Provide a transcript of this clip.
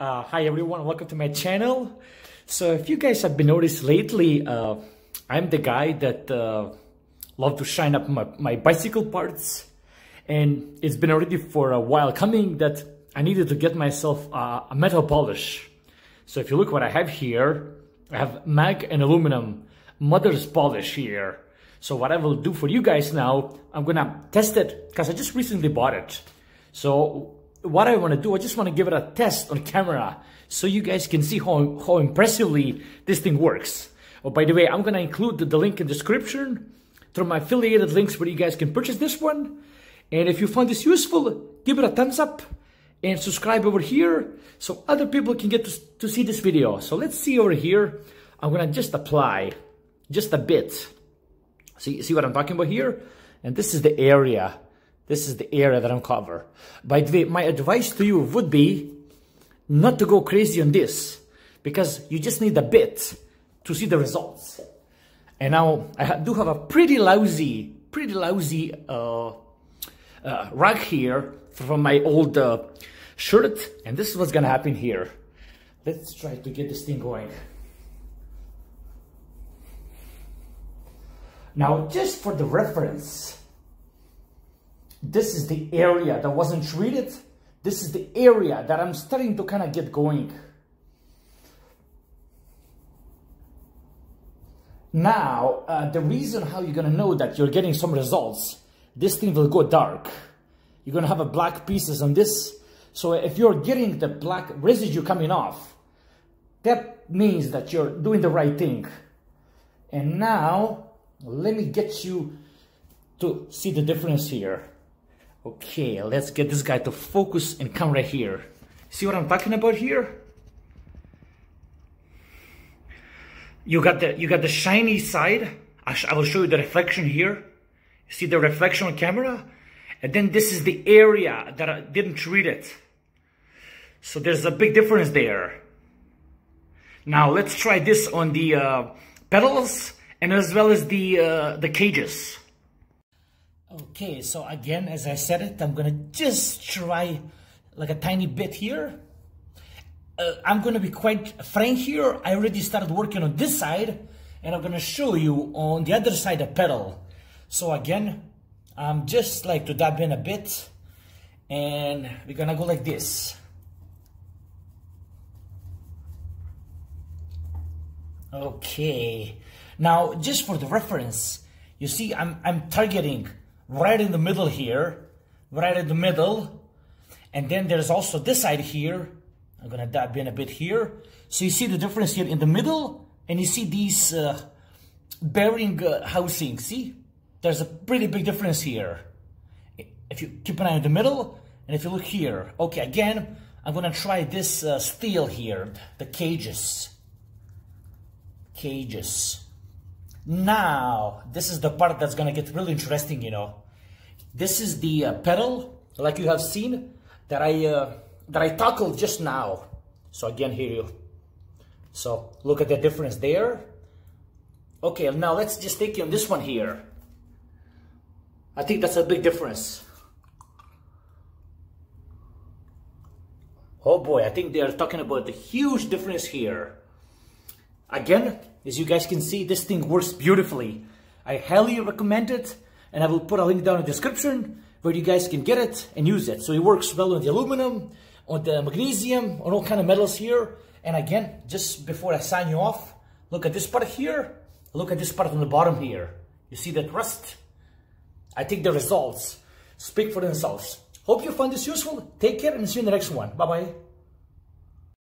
Hi everyone, welcome to my channel. So if you guys have been noticed lately, I'm the guy that love to shine up my bicycle parts, and it's been already for a while coming that I needed to get myself a metal polish. So if you look what I have here, I have mag and aluminum mother's polish here. So what I will do for you guys now, I'm gonna test it because I just recently bought it. So what I want to do, I just want to give it a test on camera so you guys can see how impressively this thing works. Oh, by the way, I'm going to include the link in the description through my affiliated links where you guys can purchase this one. And if you find this useful, give it a thumbs up and subscribe over here so other people can get to see this video. So let's see over here. I'm going to just apply just a bit. See what I'm talking about here? And this is the area. This is the area that I'm covering. By the way, my advice to you would be not to go crazy on this because you just need a bit to see the results. And now I do have a pretty lousy rag here from my old shirt, and this is what's gonna happen here. Let's try to get this thing going. Now, just for the reference, this is the area that wasn't treated. This is the area that I'm starting to kind of get going. Now, the reason how you're going to know that you're getting some results, this thing will go dark. You're going to have a black pieces on this. So if you're getting the black residue coming off, that means that you're doing the right thing. And now, let me get you to see the difference here. Okay, let's get this guy to focus and come right here. See what I'm talking about here? You got the shiny side. I will show you the reflection here. See the reflection on camera? And then this is the area that I didn't treat it. So there's a big difference there. Now let's try this on the pedals and as well as the cages. Okay, so again, as I said it, I'm gonna just try like a tiny bit here. I'm gonna be quite frank here. I already started working on this side, and I'm gonna show you on the other side the pedal. So again, I'm just like to dab in a bit, and we're gonna go like this. Okay, now just for the reference, you see I'm targeting right in the middle here, right in the middle. And then there's also this side here. I'm gonna dab in a bit here. So you see the difference here in the middle, and you see these bearing housing. See, there's a pretty big difference here. If you keep an eye on the middle, and if you look here. Okay, again, I'm gonna try this steel here, the cages. Now, this is the part that's gonna get really interesting, you know. This is the pedal, like you have seen, that I toggled just now. So again, here so look at the difference there. Okay, now let's just take you on this one here. I think that's a big difference. Oh boy, I think they are talking about the huge difference here. Again, as you guys can see, this thing works beautifully. I highly recommend it, and I will put a link down in the description where you guys can get it and use it. So it works well on the aluminum, on the magnesium, on all kind of metals here. And again, just before I sign you off, look at this part here. Look at this part on the bottom here. You see that rust? I think the results speak for themselves. Hope you found this useful. Take care and see you in the next one. Bye-bye.